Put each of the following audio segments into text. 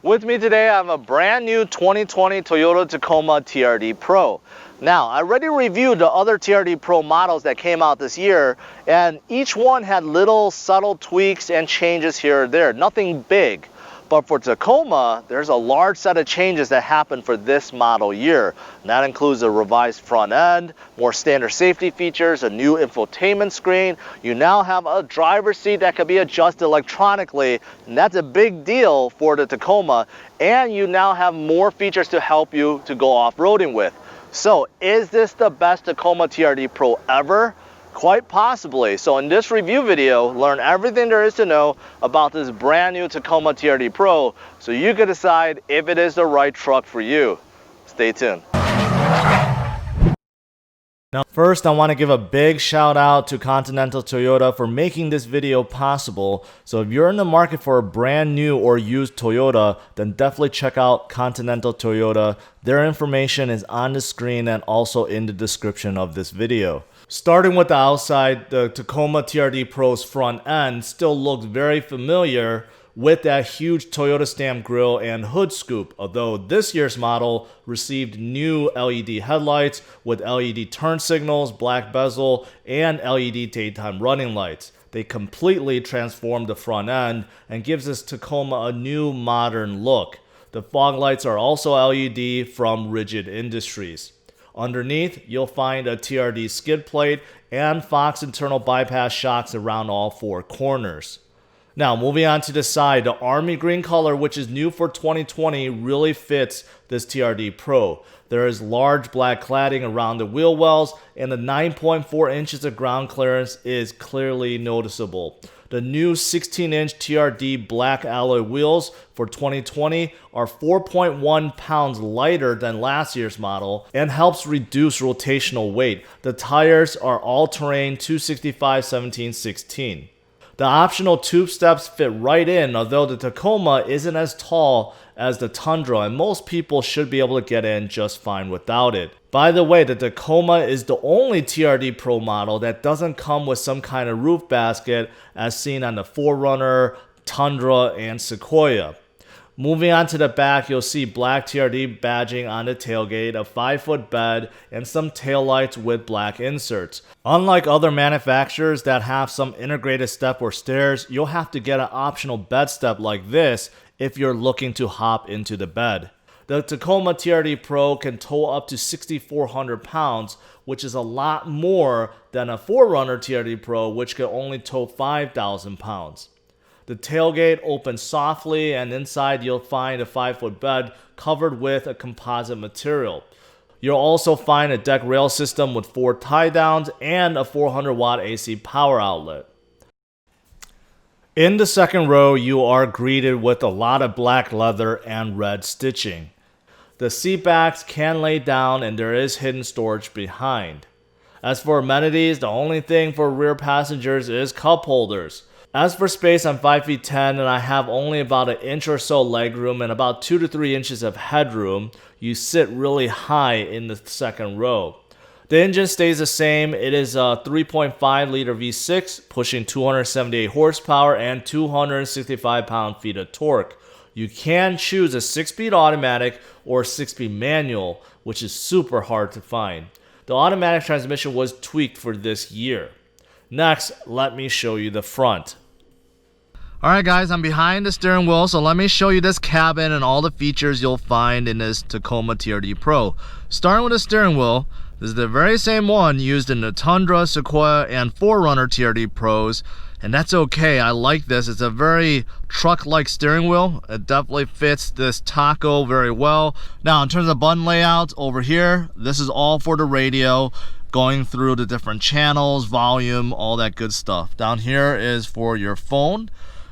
With me today, I have a brand new 2020 Toyota Tacoma TRD Pro. Now, I already reviewed the other TRD Pro models that came out this year, and each one had little subtle tweaks and changes here or there, nothing big. But for Tacoma, there's a large set of changes that happened for this model year. And that includes a revised front end, more standard safety features, a new infotainment screen. You now have a driver's seat that can be adjusted electronically, and that's a big deal for the Tacoma. And you now have more features to help you to go off-roading with. So, is this the best Tacoma TRD Pro ever? Quite possibly. So in this review video, learn everything there is to know about this brand new Tacoma TRD Pro so you can decide if it is the right truck for you. Stay tuned. Now first, I want to give a big shout out to Continental Toyota for making this video possible. So if you're in the market for a brand new or used Toyota, then definitely check out Continental Toyota. Their information is on the screen and also in the description of this video. Starting with the outside, the Tacoma TRD Pro's front end still looks very familiar with that huge Toyota stamp grille and hood scoop, although this year's model received new LED headlights with LED turn signals, black bezel, and LED daytime running lights. They completely transformed the front end and gives this Tacoma a new modern look. The fog lights are also LED from Rigid Industries. Underneath, you'll find a TRD skid plate and Fox internal bypass shocks around all four corners. Now, moving on to the side, the army green color, which is new for 2020, really fits this TRD Pro. There is large black cladding around the wheel wells, and the 9.4 inches of ground clearance is clearly noticeable. The new 16-inch TRD black alloy wheels for 2020 are 4.1 pounds lighter than last year's model and helps reduce rotational weight. The tires are all-terrain 265/17/16. The optional tube steps fit right in, although the Tacoma isn't as tall as the Tundra, and most people should be able to get in just fine without it. By the way, the Tacoma is the only TRD Pro model that doesn't come with some kind of roof basket as seen on the 4Runner, Tundra, and Sequoia. Moving on to the back, you'll see black TRD badging on the tailgate, a 5-foot bed, and some taillights with black inserts. Unlike other manufacturers that have some integrated step or stairs, you'll have to get an optional bed step like this if you're looking to hop into the bed. The Tacoma TRD Pro can tow up to 6,400 pounds, which is a lot more than a 4Runner TRD Pro, which can only tow 5,000 pounds. The tailgate opens softly, and inside you'll find a 5-foot bed covered with a composite material. You'll also find a deck rail system with 4 tie-downs and a 400-watt AC power outlet. In the second row, you are greeted with a lot of black leather and red stitching. The seat backs can lay down, and there is hidden storage behind. As for amenities, the only thing for rear passengers is cup holders. As for space, I'm 5 feet 10 and I have only about an inch or so legroom and about 2 to 3 inches of headroom. You sit really high in the second row. The engine stays the same. It is a 3.5 liter V6 pushing 278 horsepower and 265 pound-feet of torque. You can choose a 6-speed automatic or 6-speed manual, which is super hard to find. The automatic transmission was tweaked for this year. Next, let me show you the front. Alright guys, I'm behind the steering wheel, so let me show you this cabin and all the features you'll find in this Tacoma TRD Pro. Starting with the steering wheel, this is the very same one used in the Tundra, Sequoia, and 4Runner TRD Pros, and that's okay. I like this. It's a very truck-like steering wheel. It definitely fits this Taco very well. Now, in terms of button layout, over here, this is all for the radio, going through the different channels, volume, all that good stuff. Down here is for your phone.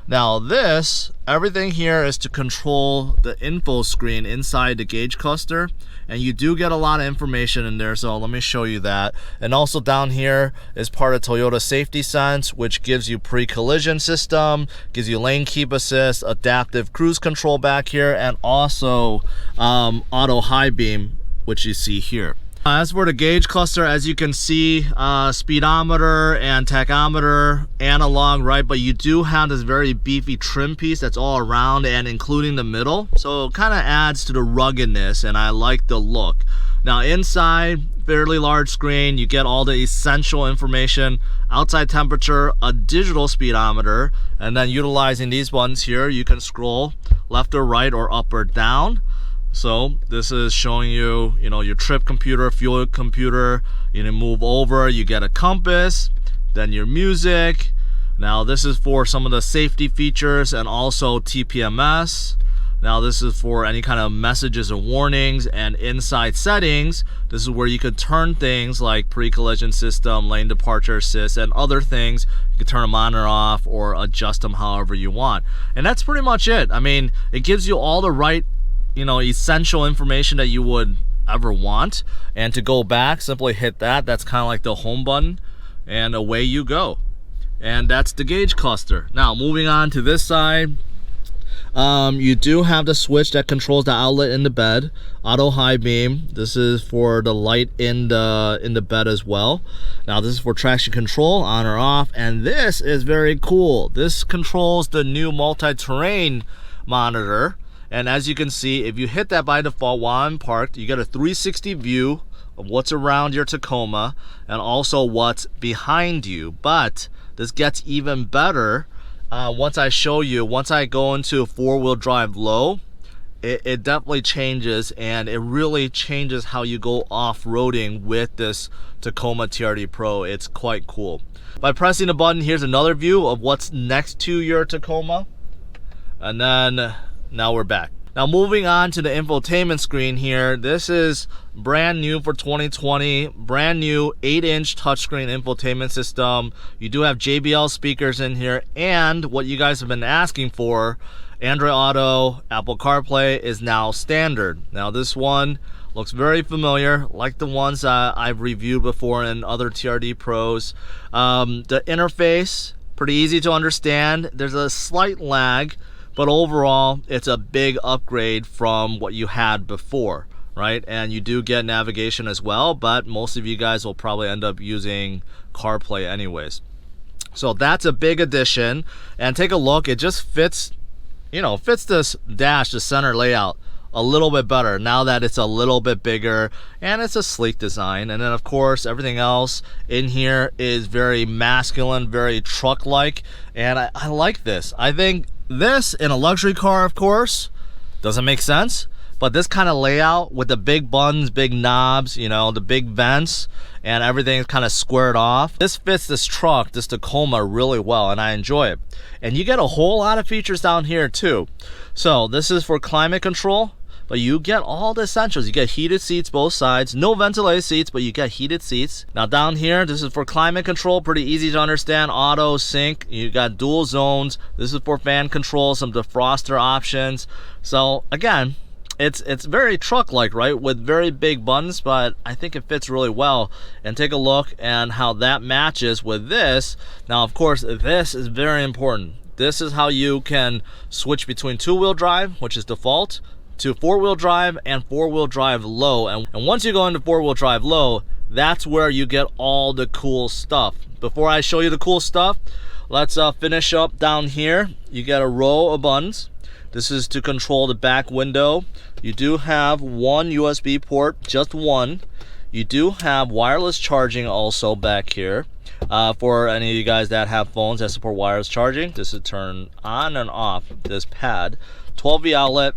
Now this, everything here is to control the info screen inside the gauge cluster, and you do get a lot of information in there, so let me show you that. And also down here is part of Toyota Safety Sense, which gives you pre-collision system, gives you lane keep assist, adaptive cruise control back here, and also auto high beam, which you see here. As for the gauge cluster, as you can see, speedometer and tachometer, analog, right? But you do have this very beefy trim piece that's all around and including the middle. So it kind of adds to the ruggedness, and I like the look. Now inside, fairly large screen, you get all the essential information, outside temperature, a digital speedometer, and then utilizing these buttons here, you can scroll left or right or up or down. So this is showing you, your trip computer, fuel computer. You can move over, you get a compass, then your music. Now this is for some of the safety features and also TPMS. Now this is for any kind of messages or warnings, and inside settings, this is where you could turn things like pre-collision system, lane departure assist, and other things. You can turn them on or off or adjust them however you want. And that's pretty much it. I mean, it gives you all the right essential information that you would ever want. And to go back, simply hit that. That's kind of like the home button, and away you go. And that's the gauge cluster. Now moving on to this side, you do have the switch that controls the outlet in the bed, auto high beam. This is for the light in the bed as well. Now this is for traction control, on or off, and this is very cool. This controls the new multi-terrain monitor. And as you can see, if you hit that by default while I'm parked, you get a 360 view of what's around your Tacoma and also what's behind you. But this gets even better once I go into four-wheel drive low. It definitely changes, and it really changes how you go off-roading with this Tacoma TRD Pro. It's quite cool. By pressing the button, here's another view of what's next to your Tacoma. And then now we're back. Now moving on to the infotainment screen here, this is brand new for 2020, brand new 8-inch touchscreen infotainment system. You do have JBL speakers in here, and what you guys have been asking for, Android Auto, Apple CarPlay is now standard. Now this one looks very familiar, like the ones I've reviewed before in other TRD Pros. The interface, pretty easy to understand. There's a slight lag, but overall, it's a big upgrade from what you had before, right? And you do get navigation as well, but most of you guys will probably end up using CarPlay anyways. So that's a big addition. And take a look, it just fits, fits this dash, the center layout, a little bit better now that it's a little bit bigger, and it's a sleek design. And then of course, everything else in here is very masculine, very truck-like, and I like this. I think this in a luxury car, of course, doesn't make sense, but this kind of layout with the big buttons, big knobs, the big vents, and everything's kind of squared off, this fits this truck, this Tacoma, really well, and I enjoy it. And you get a whole lot of features down here too. So this is for climate control, but you get all the essentials. You get heated seats both sides, no ventilated seats, but you get heated seats. Now down here, this is for climate control, pretty easy to understand, auto, sync. You got dual zones. This is for fan control, some defroster options. So again, it's very truck-like, right, with very big buttons, but I think it fits really well. And take a look at how that matches with this. Now of course, this is very important. This is how you can switch between two-wheel drive, which is default, to four-wheel drive and four-wheel drive low. And once you go into four-wheel drive low, that's where you get all the cool stuff. Before I show you the cool stuff, let's finish up down here. You get a row of buttons. This is to control the back window. You do have one USB port, just one. You do have wireless charging also back here. For any of you guys that have phones that support wireless charging, this is turn on and off this pad. 12V outlet.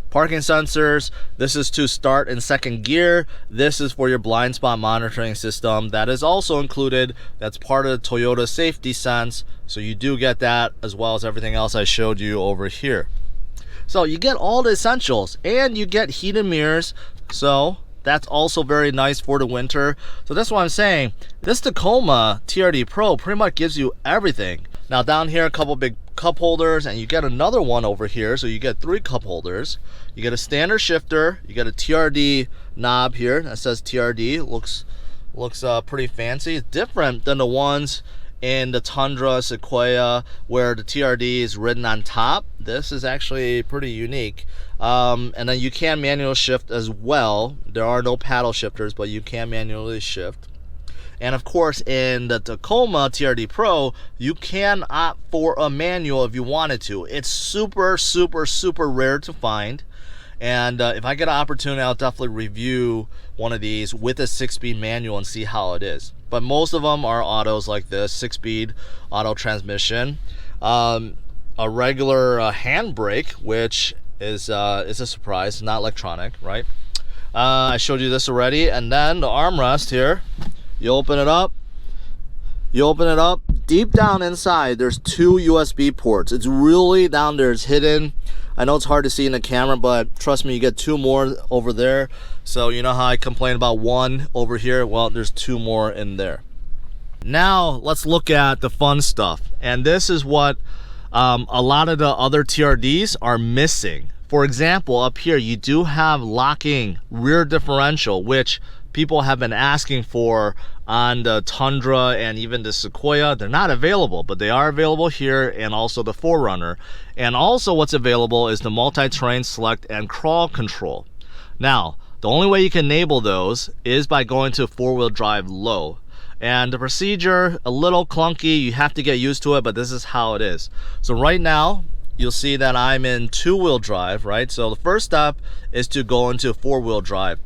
Parking sensors, this is to start in second gear. This is for your blind spot monitoring system. That is also included. That's part of the Toyota Safety Sense. So you do get that as well as everything else I showed you over here. So you get all the essentials, and you get heated mirrors. So that's also very nice for the winter. So that's what I'm saying. This Tacoma TRD Pro pretty much gives you everything. Now down here, a couple big cup holders, and you get another one over here, so you get 3 cup holders. You get a standard shifter, you get a TRD knob here that says TRD. Looks pretty fancy. It's different than the ones in the Tundra, Sequoia, where the TRD is written on top. this is actually pretty unique. And then you can manual shift as well. There are no paddle shifters, but you can manually shift. And of course, in the Tacoma TRD Pro, you can opt for a manual if you wanted to. It's super, super, super rare to find. And if I get an opportunity, I'll definitely review one of these with a 6-speed manual and see how it is. But most of them are autos like this, 6-speed auto transmission. A regular handbrake, which is a surprise, not electronic, right? I showed you this already. And then the armrest here, you open it up. Deep down inside, there's 2 USB ports. It's really down there, it's hidden. I know it's hard to see in the camera, but trust me, you get 2 more over there. So you know how I complain about 1 over here? Well, there's 2 more in there. Now let's look at the fun stuff. And this is what a lot of the other TRDs are missing. For example, up here, you do have locking rear differential, which people have been asking for on the Tundra and even the Sequoia. They're not available, but they are available here, and also the 4Runner. And also what's available is the multi-terrain select and crawl control. Now, the only way you can enable those is by going to 4-wheel drive low. And the procedure, a little clunky, you have to get used to it, but this is how it is. So right now, you'll see that I'm in 2-wheel drive, right? So the first step is to go into 4-wheel drive.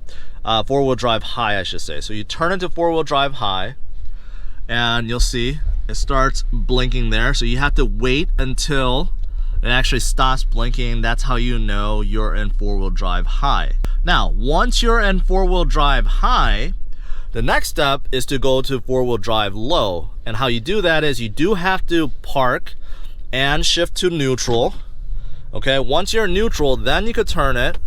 4-wheel drive high, I should say. So you turn into 4-wheel drive high, and you'll see it starts blinking there. So you have to wait until it actually stops blinking. That's how you know you're in 4-wheel drive high. Now, once you're in 4-wheel drive high, the next step is to go to 4-wheel drive low. And how you do that is you do have to park and shift to neutral. Okay, once you're in neutral, then you could turn it.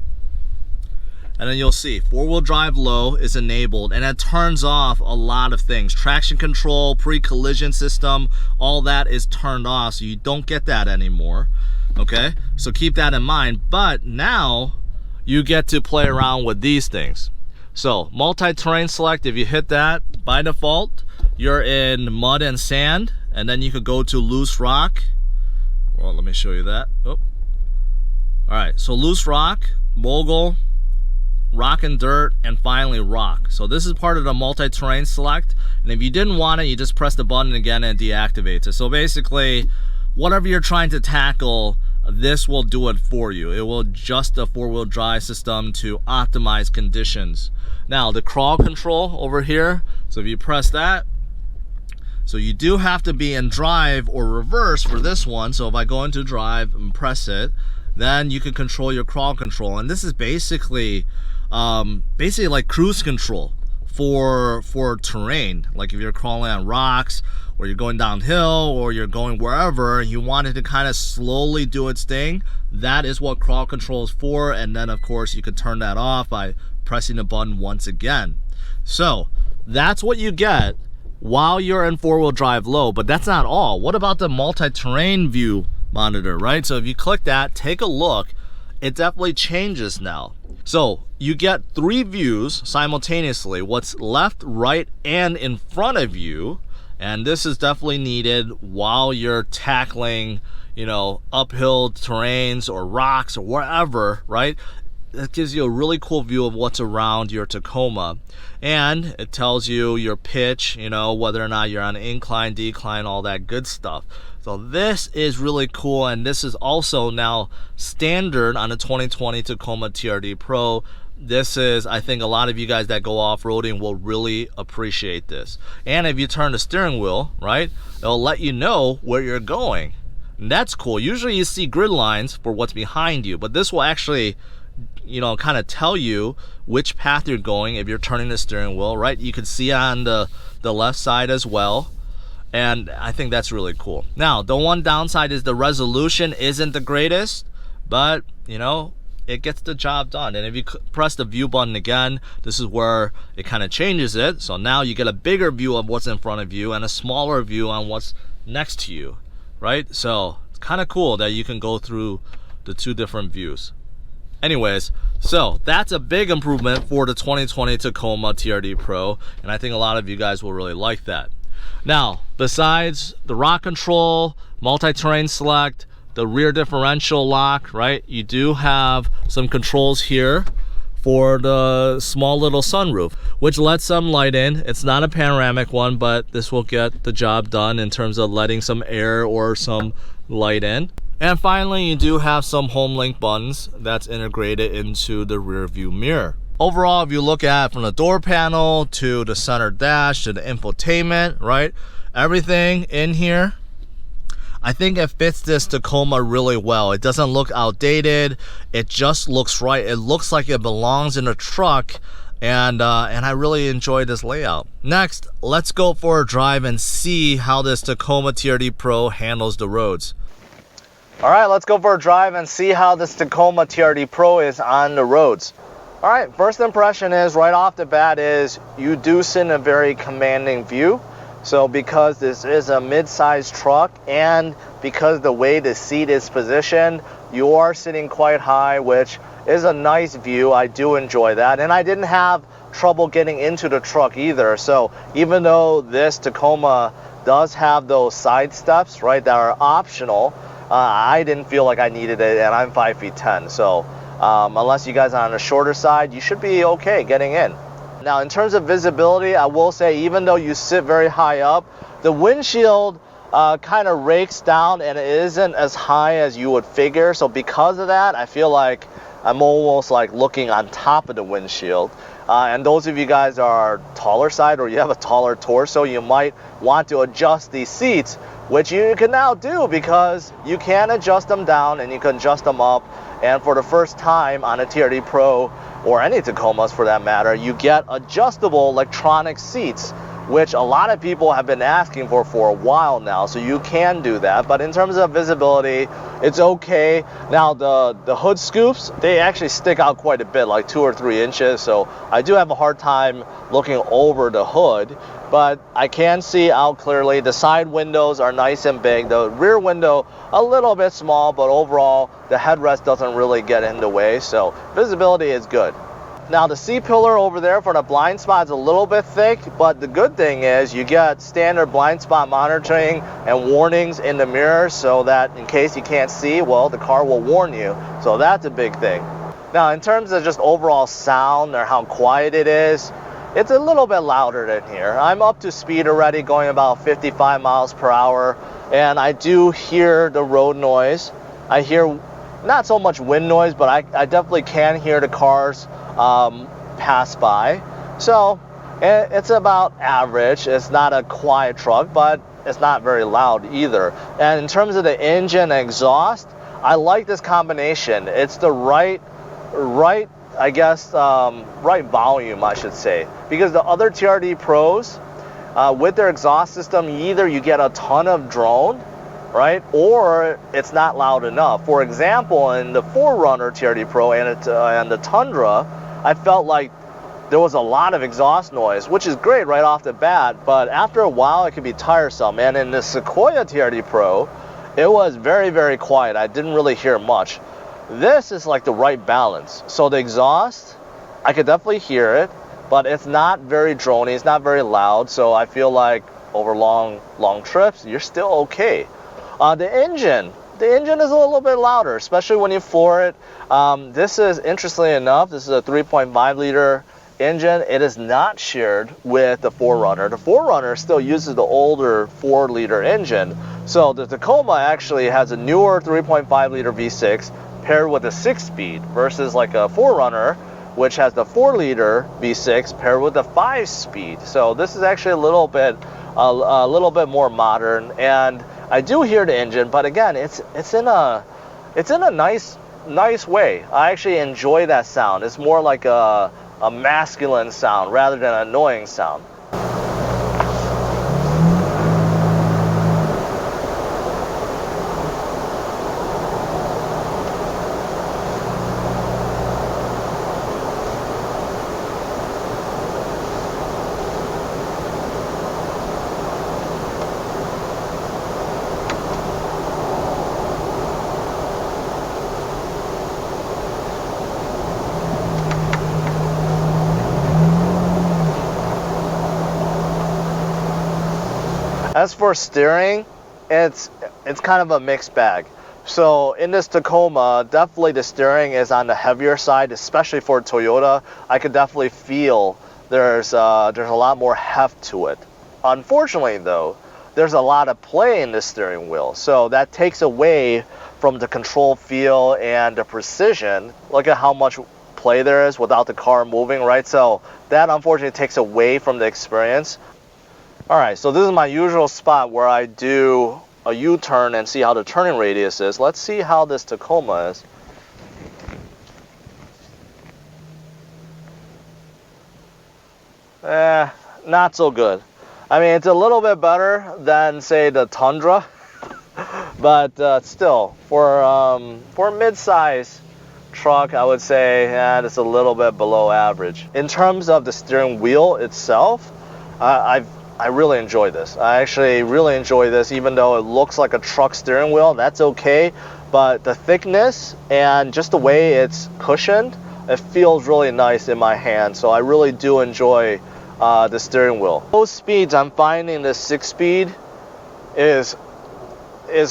And then you'll see 4-wheel drive low is enabled, and it turns off a lot of things. Traction control, pre-collision system, all that is turned off, so you don't get that anymore. Okay, so keep that in mind. But now you get to play around with these things. So multi-terrain select, if you hit that, by default, you're in mud and sand, and then you could go to loose rock. Well, let me show you that. Oh. All right, so loose rock, mogul, rock and dirt, and finally rock. So this is part of the multi-terrain select, and if you didn't want it, you just press the button again and it deactivates it. So basically, whatever you're trying to tackle, this will do it for you. It will adjust the 4-wheel drive system to optimize conditions. Now the crawl control over here, so if you press that, so you do have to be in drive or reverse for this one. So if I go into drive and press it, then you can control your crawl control. And this is basically like cruise control for terrain. Like if you're crawling on rocks, or you're going downhill, or you're going wherever, you want it to kind of slowly do its thing, that is what crawl control is for. And then of course you can turn that off by pressing the button once again. So that's what you get while you're in 4-wheel drive low. But that's not all. What about the multi-terrain view monitor, right? So if you click that, take a look, it definitely changes now. So you get 3 views simultaneously, what's left, right, and in front of you. And this is definitely needed while you're tackling, you know, uphill terrains or rocks or wherever, right? That gives you a really cool view of what's around your Tacoma. And it tells you your pitch, you know, whether or not you're on incline, decline, all that good stuff. So this is really cool, and this is also now standard on the 2020 Tacoma TRD Pro. This is, I think a lot of you guys that go off-roading will really appreciate this. And if you turn the steering wheel, right, it'll let you know where you're going. And that's cool. Usually you see grid lines for what's behind you, but this will actually, you know, kind of tell you which path you're going if you're turning the steering wheel, right? You can see on the left side as well. And I think that's really cool. Now, the one downside is the resolution isn't the greatest, but, you know, it gets the job done. And if you press the view button again, this is where it kind of changes it. So now you get a bigger view of what's in front of you and a smaller view on what's next to you, right? So it's kind of cool that you can go through the 2 different views. Anyways, so that's a big improvement for the 2020 Tacoma TRD Pro, and I think a lot of you guys will really like that. Now, besides the rock control, multi-terrain select, the rear differential lock, right? You do have some controls here for the small little sunroof, which lets some light in. It's not a panoramic one, but this will get the job done in terms of letting some air or some light in. And finally, you do have some home link buttons that's integrated into the rear view mirror. Overall, if you look at from the door panel to the center dash to the infotainment, right? Everything in here, I think it fits this Tacoma really well. It doesn't look outdated. It just looks right. It looks like it belongs in a truck, and I really enjoy this layout. Next, let's go for a drive and see how this Tacoma TRD Pro handles the roads. All right, let's go for a drive and see how this Tacoma TRD Pro is on the roads. All right, first impression is right off the bat is you do sit in a very commanding view. So because this is a mid-sized truck and because the way the seat is positioned, you are sitting quite high, which is a nice view. I do enjoy that. And I didn't have trouble getting into the truck either. So even though this Tacoma does have those side steps, right, that are optional, I didn't feel like I needed it, and I'm 5'10". So unless you guys are on the shorter side, you should be okay getting in. Now, in terms of visibility, I will say, even though you sit very high up, the windshield kind of rakes down and it isn't as high as you would figure. So because of that, I feel like I'm almost like looking on top of the windshield. And those of you guys are taller side or you have a taller torso, you might want to adjust these seats, which you can now do because you can adjust them down and you can adjust them up. And for the first time on a TRD Pro, or any Tacomas for that matter, you get adjustable electronic seats, which a lot of people have been asking for a while now, so you can do that. But in terms of visibility, it's okay. Now the hood scoops, they actually stick out quite a bit, like 2 or 3 inches, so I do have a hard time looking over the hood, but I can see out clearly. The side windows are nice and big, the rear window a little bit small, but overall the headrest doesn't really get in the way, so visibility is good. Now the C-pillar over there for the blind spot is a little bit thick, but the good thing is you get standard blind spot monitoring and warnings in the mirror so that in case you can't see, well, the car will warn you. So that's a big thing. Now in terms of just overall sound or how quiet it is, it's a little bit louder than here. I'm up to speed already, going about 55 miles per hour, and I do hear the road noise. I hear not so much wind noise, but I definitely can hear the cars pass by. So it's about average. It's not a quiet truck, but it's not very loud either. And in terms of the engine and exhaust, I like this combination. It's the right I guess right volume, I should say, because the other TRD Pros with their exhaust system, either you get a ton of drone, right, or it's not loud enough. For example, in the 4Runner TRD Pro and the Tundra, I felt like there was a lot of exhaust noise, which is great right off the bat, but after a while it could be tiresome. And in the Sequoia TRD Pro, it was very, very quiet. I didn't really hear much. This is like the right balance. So the exhaust, I could definitely hear it, but it's not very drony, it's not very loud, so I feel like over long trips, you're still okay. The engine is a little bit louder, especially when you floor it. This is, interestingly enough, this is a 3.5 liter engine. It is not shared with the 4Runner. The 4Runner still uses the older 4 liter engine. So the Tacoma actually has a newer 3.5 liter V6 paired with a 6-speed versus like a 4Runner, which has the 4 liter V6 paired with a 5-speed. So this is actually a little bit more modern, and I do hear the engine, but again, it's in a nice way. I actually enjoy that sound. It's more like a masculine sound rather than an annoying sound. As for steering, it's kind of a mixed bag. So in this Tacoma, definitely the steering is on the heavier side, especially for Toyota. I could definitely feel there's a lot more heft to it. Unfortunately though, there's a lot of play in the steering wheel, so that takes away from the control feel and the precision. Look at how much play there is without the car moving, right? So that unfortunately takes away from the experience. All right, so this is my usual spot where I do a U-turn and see how the turning radius is. Let's see how this Tacoma is. Not so good. I mean, it's a little bit better than, say, the Tundra, but still, for a mid-size truck, I would say it's a little bit below average. In terms of the steering wheel itself, I really enjoy this. I actually really enjoy this, even though it looks like a truck steering wheel. That's okay, but the thickness and just the way it's cushioned, it feels really nice in my hand. So I really do enjoy the steering wheel. Low speeds, I'm finding the 6-speed is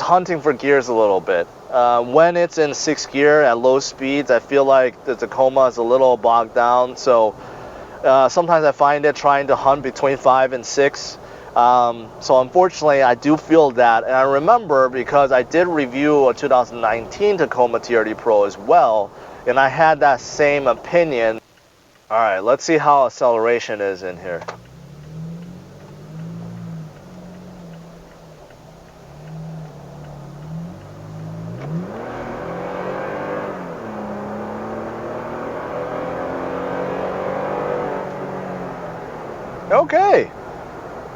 hunting for gears a little bit. When it's in 6th gear at low speeds, I feel like the Tacoma is a little bogged down. So sometimes I find it trying to hunt between 5 and 6. So unfortunately, I do feel that. And I remember because I did review a 2019 Tacoma TRD Pro as well, and I had that same opinion. All right, let's see how acceleration is in here. Okay.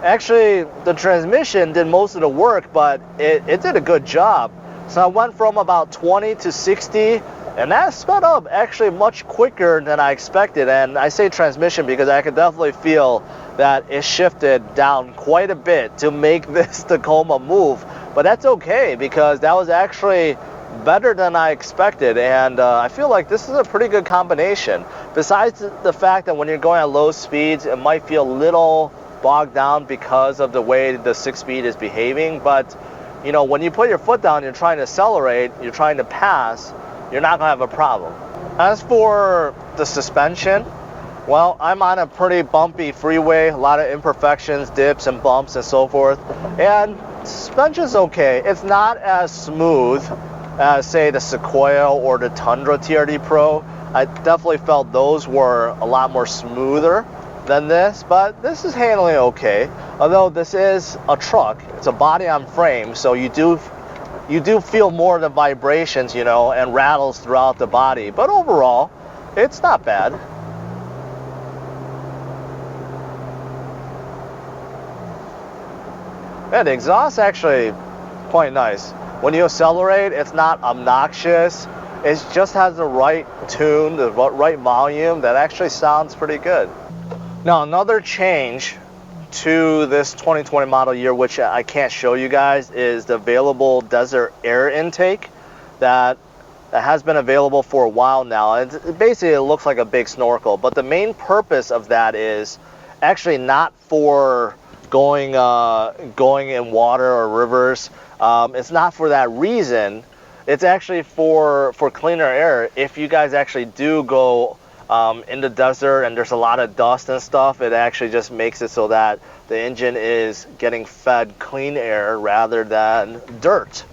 Actually, the transmission did most of the work, but it did a good job. So I went from about 20 to 60, and that sped up actually much quicker than I expected. And I say transmission because I could definitely feel that it shifted down quite a bit to make this Tacoma move. But that's okay because that was actually better than I expected, and I feel like this is a pretty good combination. Besides the fact that when you're going at low speeds, it might feel a little bogged down because of the way the 6-speed is behaving, but you know, when you put your foot down, you're trying to accelerate, you're trying to pass, you're not gonna have a problem. As for the suspension, well, I'm on a pretty bumpy freeway, a lot of imperfections, dips and bumps and so forth, and suspension's okay. It's not as smooth as, say, the Sequoia or the Tundra TRD Pro. I definitely felt those were a lot more smoother than this, but this is handling okay. Although this is a truck, it's a body on frame, so you do feel more of the vibrations, you know, and rattles throughout the body. But overall, it's not bad. Yeah, the exhaust actually quite nice. When you accelerate, it's not obnoxious. It just has the right tune, the right volume that actually sounds pretty good. Now, another change to this 2020 model year, which I can't show you guys, is the available desert air intake that has been available for a while now. And basically, it looks like a big snorkel, but the main purpose of that is actually not for going in water or rivers. It's not for that reason. It's actually for cleaner air. If you guys actually do go in the desert and there's a lot of dust and stuff, it actually just makes it so that the engine is getting fed clean air rather than dirt.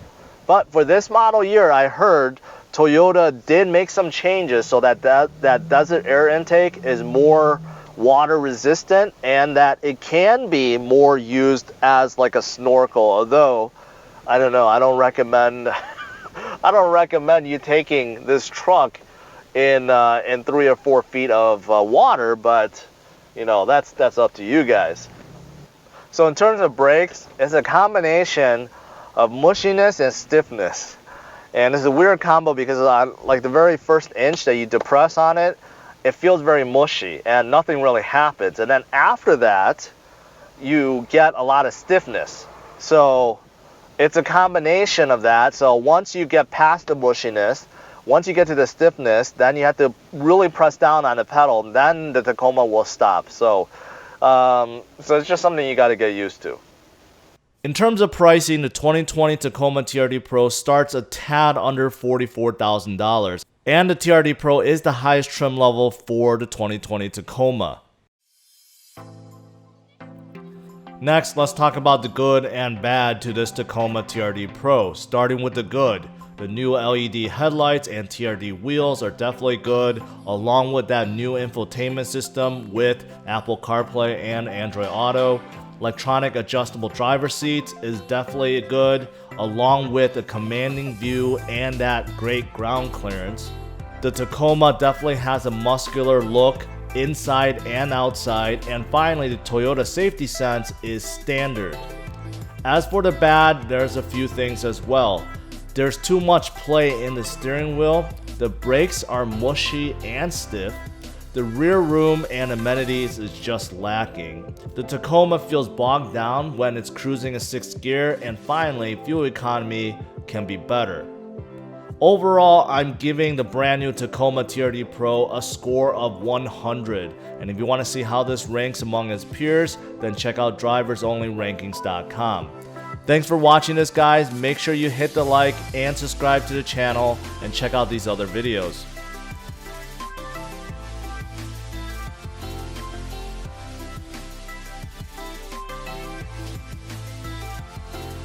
But for this model year, I heard Toyota did make some changes so that desert air intake is more water resistant and that it can be more used as like a snorkel. Although I don't know, I don't recommend you taking this truck in 3 or 4 feet of water, but you know, that's up to you guys. So in terms of brakes, it's a combination of mushiness and stiffness, and it's a weird combo because on like the very first inch that you depress on it, it feels very mushy and nothing really happens, and then after that you get a lot of stiffness. So it's a combination of that. So once you get past the mushiness, once you get to the stiffness, then you have to really press down on the pedal, and then the Tacoma will stop. So it's just something you got to get used to. In terms of pricing, the 2020 Tacoma TRD Pro starts a tad under $44,000, and the TRD Pro is the highest trim level for the 2020 Tacoma. Next, let's talk about the good and bad to this Tacoma TRD Pro. Starting with the good, the new LED headlights and TRD wheels are definitely good, along with that new infotainment system with Apple CarPlay and Android Auto. Electronic adjustable driver seats is definitely good, along with a commanding view and that great ground clearance. The Tacoma definitely has a muscular look inside and outside, and finally the Toyota safety sense is standard. As for the bad, there's a few things as well. There's too much play in the steering wheel, the brakes are mushy and stiff, the rear room and amenities is just lacking. The Tacoma feels bogged down when it's cruising in 6th gear, and finally fuel economy can be better. Overall, I'm giving the brand new Tacoma TRD Pro a score of 100, and if you want to see how this ranks among its peers, then check out driversonlyrankings.com. Thanks for watching this, guys. Make sure you hit the like and subscribe to the channel, and check out these other videos.